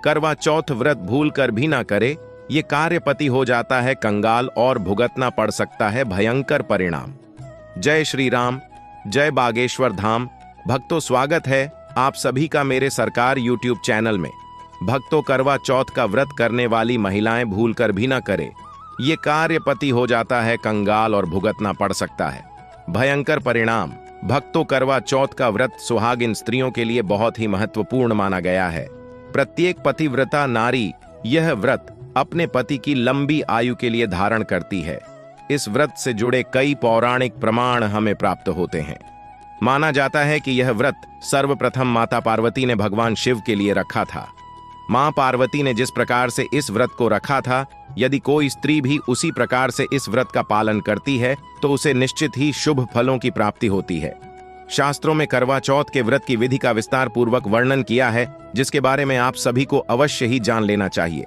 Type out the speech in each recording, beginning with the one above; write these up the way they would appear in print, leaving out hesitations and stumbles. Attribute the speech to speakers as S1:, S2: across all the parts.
S1: करवा चौथ व्रत भूल कर भी ना करे, ये कार्यपति हो जाता है कंगाल और भुगतना पड़ सकता है भयंकर परिणाम। जय श्री राम, जय बागेश्वर धाम। भक्तों, स्वागत है आप सभी का मेरे सरकार यूट्यूब चैनल में। भक्तों, करवा चौथ का व्रत करने वाली महिलाएं भूल कर भी ना करे, ये कार्यपति हो जाता है कंगाल और भुगतना पड़ सकता है भयंकर परिणाम। भक्तों, करवा चौथ का व्रत सुहागिन स्त्रियों के लिए बहुत ही महत्वपूर्ण माना गया है। प्रत्येक पतिव्रता नारी यह व्रत अपने पति की लंबी आयु के लिए धारण करती है। इस व्रत से जुड़े कई पौराणिक प्रमाण हमें प्राप्त होते हैं। माना जाता है कि यह व्रत सर्वप्रथम माता पार्वती ने भगवान शिव के लिए रखा था। मां पार्वती ने जिस प्रकार से इस व्रत को रखा था, यदि कोई स्त्री भी उसी प्रकार से इस व्रत का पालन करती है तो उसे निश्चित ही शुभ फलों की प्राप्ति होती है। शास्त्रों में करवा चौथ के व्रत की विधि का विस्तार पूर्वक वर्णन किया है, जिसके बारे में आप सभी को अवश्य ही जान लेना चाहिए।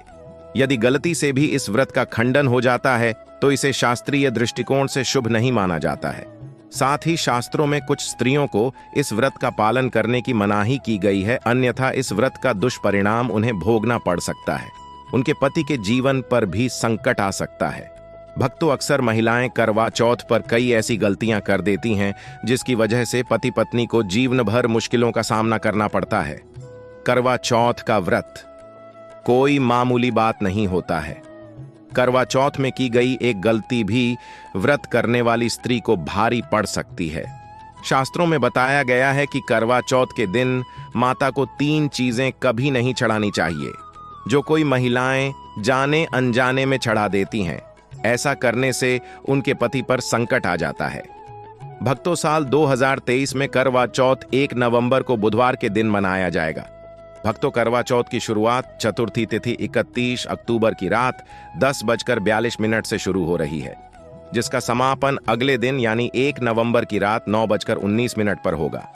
S1: यदि गलती से भी इस व्रत का खंडन हो जाता है तो इसे शास्त्रीय दृष्टिकोण से शुभ नहीं माना जाता है। साथ ही शास्त्रों में कुछ स्त्रियों को इस व्रत का पालन करने की मनाही की गई है, अन्यथा इस व्रत का दुष्परिणाम उन्हें भोगना पड़ सकता है। उनके पति के जीवन पर भी संकट आ सकता है। भक्तों, अक्सर महिलाएं करवा चौथ पर कई ऐसी गलतियां कर देती हैं जिसकी वजह से पति पत्नी को जीवन भर मुश्किलों का सामना करना पड़ता है। करवा चौथ का व्रत कोई मामूली बात नहीं होता है। करवा चौथ में की गई एक गलती भी व्रत करने वाली स्त्री को भारी पड़ सकती है। शास्त्रों में बताया गया है कि करवा चौथ के दिन माता को 3 चीजें कभी नहीं चढ़ानी चाहिए, जो कोई महिलाएं जाने अनजाने में चढ़ा देती हैं। ऐसा करने से उनके पति पर संकट आ जाता है। भक्तों, साल 2023 में करवा चौथ 1 नवंबर को बुधवार के दिन मनाया जाएगा। भक्तों, करवा चौथ की शुरुआत चतुर्थी तिथि 31 अक्टूबर की रात 10:42 से शुरू हो रही है, जिसका समापन अगले दिन यानी 1 नवंबर की रात 9:19 पर होगा।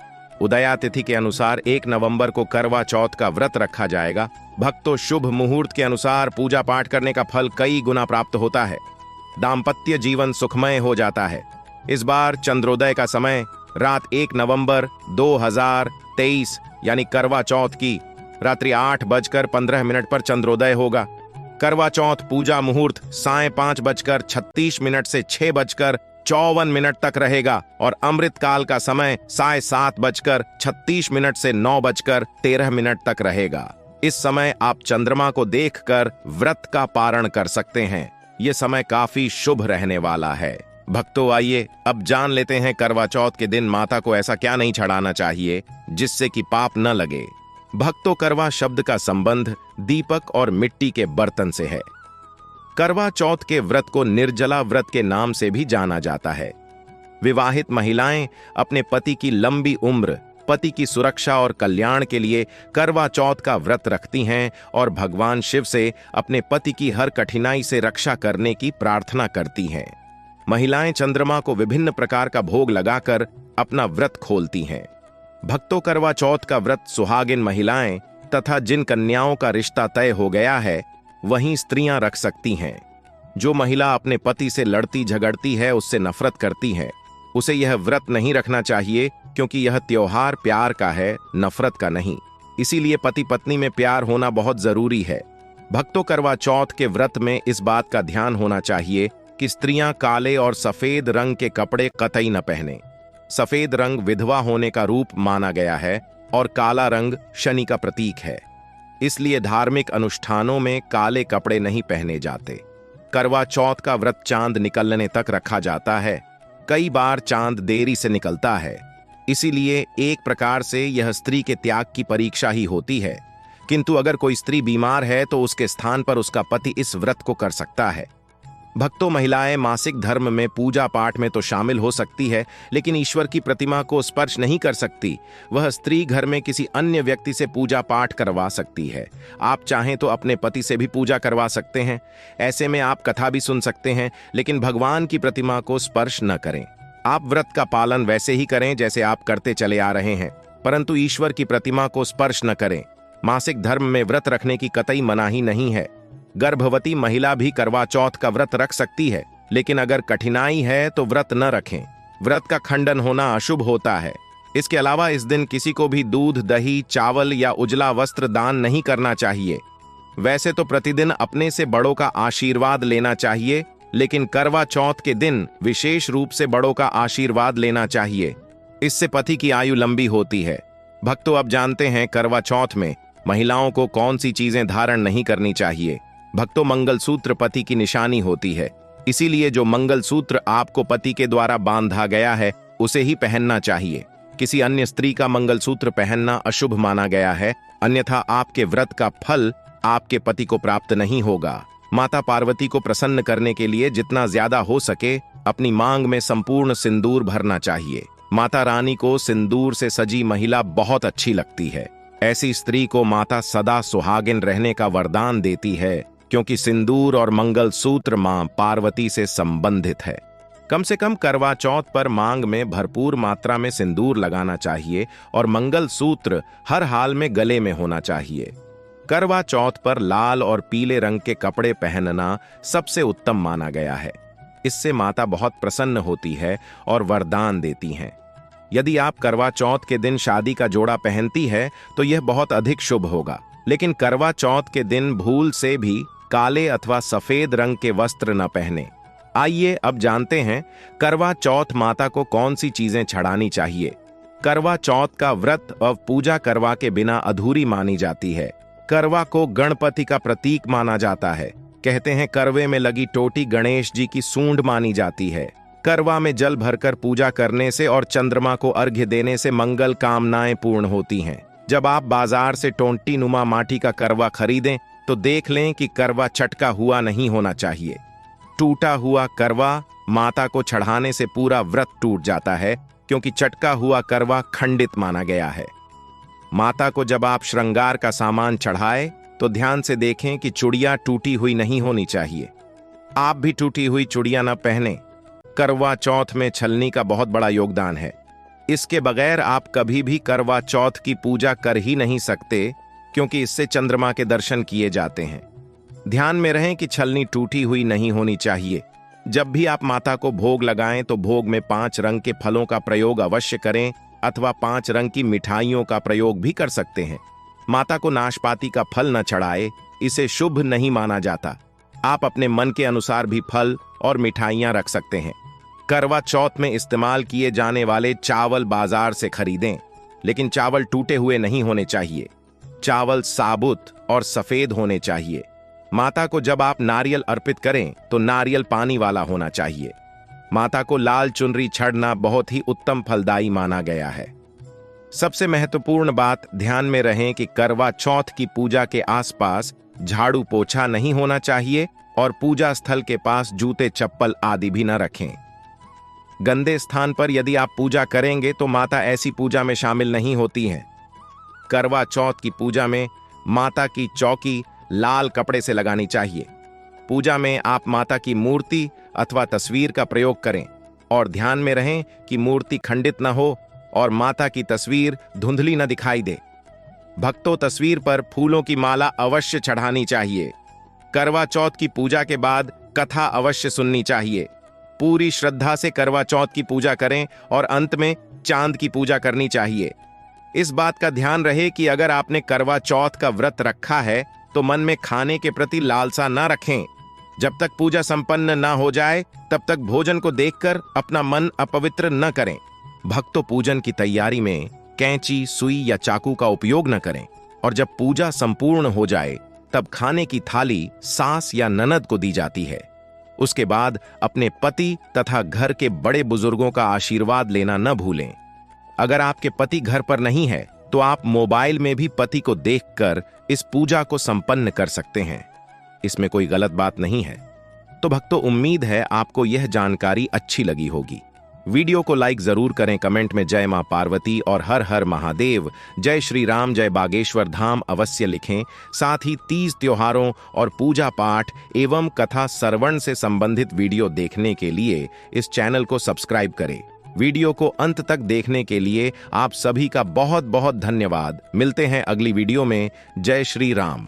S1: उदया तिथि के अनुसार 1 नवंबर को करवा चौथ का व्रत रखा जाएगा। भक्तों, शुभ मुहूर्त के अनुसार पूजा पाठ करने का फल कई गुना प्राप्त होता है। दाम्पत्य जीवन सुखमय हो जाता है। इस बार चंद्रोदय का समय रात 1 नवंबर 2023 यानी करवा चौथ की रात्रि 8:15 पर चंद्रोदय होगा। करवा चौथ पूजा मुहूर्त साय 5:36 से 6:54 तक रहेगा और अमृत काल का समय साय 7:36 से 9:13 तक रहेगा। इस समय आप चंद्रमा को देखकर व्रत का पारण कर सकते हैं। ये समय काफी शुभ रहने वाला है। भक्तों, आइए अब जान लेते हैं करवा चौथ के दिन माता को ऐसा क्या नहीं चढ़ाना चाहिए जिससे कि पाप न लगे। भक्तों, करवा शब्द का संबंध दीपक और मिट्टी के बर्तन से है। करवा चौथ के व्रत को निर्जला व्रत के नाम से भी जाना जाता है। विवाहित महिलाएं अपने पति की लंबी उम्र, पति की सुरक्षा और कल्याण के लिए करवा चौथ का व्रत रखती हैं और भगवान शिव से अपने पति की हर कठिनाई से रक्षा करने की प्रार्थना करती हैं। महिलाएं चंद्रमा को विभिन्न प्रकार का भोग लगाकर अपना व्रत खोलती हैं। भक्तों, करवा चौथ का व्रत सुहागिन महिलाएं तथा जिन कन्याओं का रिश्ता तय हो गया है वहीं स्त्रियां रख सकती हैं। जो महिला अपने पति से लड़ती झगड़ती है, उससे नफरत करती है, उसे यह व्रत नहीं रखना चाहिए, क्योंकि यह त्योहार प्यार का है, नफरत का नहीं। इसीलिए पति पत्नी में प्यार होना बहुत जरूरी है। भक्तों, करवा चौथ के व्रत में इस बात का ध्यान होना चाहिए कि स्त्रियां काले और सफेद रंग के कपड़े कतई न पहने। सफेद रंग विधवा होने का रूप माना गया है और काला रंग शनि का प्रतीक है। इसलिए धार्मिक अनुष्ठानों में काले कपड़े नहीं पहने जाते। करवा चौथ का व्रत चांद निकलने तक रखा जाता है। कई बार चांद देरी से निकलता है, इसीलिए एक प्रकार से यह स्त्री के त्याग की परीक्षा ही होती है। किंतु अगर कोई स्त्री बीमार है तो उसके स्थान पर उसका पति इस व्रत को कर सकता है। भक्तों, महिलाएं मासिक धर्म में पूजा पाठ में तो शामिल हो सकती है, लेकिन ईश्वर की प्रतिमा को स्पर्श नहीं कर सकती। वह स्त्री घर में किसी अन्य व्यक्ति से पूजा पाठ करवा सकती है। आप चाहें तो अपने पति से भी पूजा करवा सकते हैं। ऐसे में आप कथा भी सुन सकते हैं, लेकिन भगवान की प्रतिमा को स्पर्श न करें। आप व्रत का पालन वैसे ही करें जैसे आप करते चले आ रहे हैं, परंतु ईश्वर की प्रतिमा को स्पर्श न करें। मासिक धर्म में व्रत रखने की कतई मनाही नहीं है। गर्भवती महिला भी करवा चौथ का व्रत रख सकती है, लेकिन अगर कठिनाई है तो व्रत न रखें। व्रत का खंडन होना अशुभ होता है। इसके अलावा इस दिन किसी को भी दूध, दही, चावल या उजला वस्त्र दान नहीं करना चाहिए। वैसे तो प्रतिदिन अपने से बड़ों का आशीर्वाद लेना चाहिए, लेकिन करवा चौथ के दिन विशेष रूप से बड़ों का आशीर्वाद लेना चाहिए। इससे पति की आयु लंबी होती है। भक्तों, अब जानते हैं करवा चौथ में महिलाओं को कौन सी चीजें धारण नहीं करनी चाहिए। भक्तों, मंगलसूत्र पति की निशानी होती है, इसीलिए जो मंगलसूत्र आपको पति के द्वारा बांधा गया है उसे ही पहनना चाहिए। किसी अन्य स्त्री का मंगलसूत्र पहनना अशुभ माना गया है, अन्यथा आपके व्रत का फल आपके पति को प्राप्त नहीं होगा। माता पार्वती को प्रसन्न करने के लिए जितना ज्यादा हो सके अपनी मांग में संपूर्ण सिंदूर भरना चाहिए। माता रानी को सिंदूर से सजी महिला बहुत अच्छी लगती है। ऐसी स्त्री को माता सदा सुहागिन रहने का वरदान देती है, क्योंकि सिंदूर और मंगलसूत्र मां पार्वती से संबंधित है। कम से कम करवा चौथ पर मांग में भरपूर मात्रा में सिंदूर लगाना चाहिए और मंगलसूत्र हर हाल में गले में होना चाहिए। करवा चौथ पर लाल और पीले रंग के कपड़े पहनना सबसे उत्तम माना गया है। इससे माता बहुत प्रसन्न होती है और वरदान देती हैं। यदि आप करवा चौथ के दिन शादी का जोड़ा पहनती है तो यह बहुत अधिक शुभ होगा, लेकिन करवा चौथ के दिन भूल से भी काले अथवा सफेद रंग के वस्त्र न पहने। आइए अब जानते हैं करवा चौथ माता को कौन सी चीजें चढ़ानी चाहिए। करवा चौथ का व्रत और पूजा करवा के बिना अधूरी मानी जाती है। करवा को गणपति का प्रतीक माना जाता है। कहते हैं करवे में लगी टोटी गणेश जी की सूंड मानी जाती है। करवा में जल भरकर पूजा करने से और चंद्रमा को अर्घ्य देने से मंगल कामनाएं पूर्ण होती हैं। जब आप बाजार से टोंटी नुमा माटी का करवा खरीदें तो देख लें कि करवा चटका हुआ नहीं होना चाहिए। टूटा हुआ करवा माता को चढ़ाने से पूरा व्रत टूट जाता है, क्योंकि चटका हुआ करवा खंडित माना गया है। माता को जब आप श्रृंगार का सामान चढ़ाए तो ध्यान से देखें कि चूड़ियां टूटी हुई नहीं होनी चाहिए। आप भी टूटी हुई चूड़ियां न पहने। करवा चौथ में छलनी का बहुत बड़ा योगदान है। इसके बगैर आप कभी भी करवा चौथ की पूजा कर ही नहीं सकते, क्योंकि इससे चंद्रमा के दर्शन किए जाते हैं। ध्यान में रहें कि छलनी टूटी हुई नहीं होनी चाहिए। जब भी आप माता को भोग लगाएं तो भोग में 5 रंग के फलों का प्रयोग अवश्य करें, अथवा 5 रंग की मिठाइयों का प्रयोग भी कर सकते हैं। माता को नाशपाती का फल न चढ़ाए, इसे शुभ नहीं माना जाता। आप अपने मन के अनुसार भी फल और मिठाइयां रख सकते हैं। करवा चौथ में इस्तेमाल किए जाने वाले चावल बाजार से खरीदें, लेकिन चावल टूटे हुए नहीं होने चाहिए। चावल साबुत और सफेद होने चाहिए। माता को जब आप नारियल अर्पित करें तो नारियल पानी वाला होना चाहिए। माता को लाल चुनरी चढ़ना बहुत ही उत्तम फलदायी माना गया है। सबसे महत्वपूर्ण बात, ध्यान में रहें कि करवा चौथ की पूजा के आसपास झाड़ू पोछा नहीं होना चाहिए और पूजा स्थल के पास जूते चप्पल आदि भी न रखें। गंदे स्थान पर यदि आप पूजा करेंगे तो माता ऐसी पूजा में शामिल नहीं होती हैं। करवा चौथ की पूजा में माता की चौकी लाल कपड़े से लगानी चाहिए। पूजा में आप माता की मूर्ति अथवा तस्वीर का प्रयोग करें और ध्यान में रहें कि मूर्ति खंडित न हो और माता की तस्वीर धुंधली न दिखाई दे। भक्तों, तस्वीर पर फूलों की माला अवश्य चढ़ानी चाहिए। करवा चौथ की पूजा के बाद कथा अवश्य सुननी चाहिए। पूरी श्रद्धा से करवा चौथ की पूजा करें और अंत में चांद की पूजा करनी चाहिए। इस बात का ध्यान रहे कि अगर आपने करवा चौथ का व्रत रखा है तो मन में खाने के प्रति लालसा न रखें। जब तक पूजा संपन्न न हो जाए तब तक भोजन को देखकर अपना मन अपवित्र न करें। भक्तों, पूजन की तैयारी में कैंची, सुई या चाकू का उपयोग न करें और जब पूजा संपूर्ण हो जाए तब खाने की थाली सास या ननद को दी जाती है। उसके बाद अपने पति तथा घर के बड़े बुजुर्गों का आशीर्वाद लेना न भूलें। अगर आपके पति घर पर नहीं है तो आप मोबाइल में भी पति को देखकर इस पूजा को संपन्न कर सकते हैं। इसमें कोई गलत बात नहीं है। तो भक्तों, उम्मीद है आपको यह जानकारी अच्छी लगी होगी। वीडियो को लाइक जरूर करें, कमेंट में जय मां पार्वती और हर हर महादेव, जय श्री राम, जय बागेश्वर धाम अवश्य लिखें। साथ ही तीज त्योहारों और पूजा पाठ एवं कथा श्रवण से संबंधित वीडियो देखने के लिए इस चैनल को सब्सक्राइब करें। वीडियो को अंत तक देखने के लिए आप सभी का बहुत बहुत धन्यवाद। मिलते हैं अगली वीडियो में। जय श्री राम।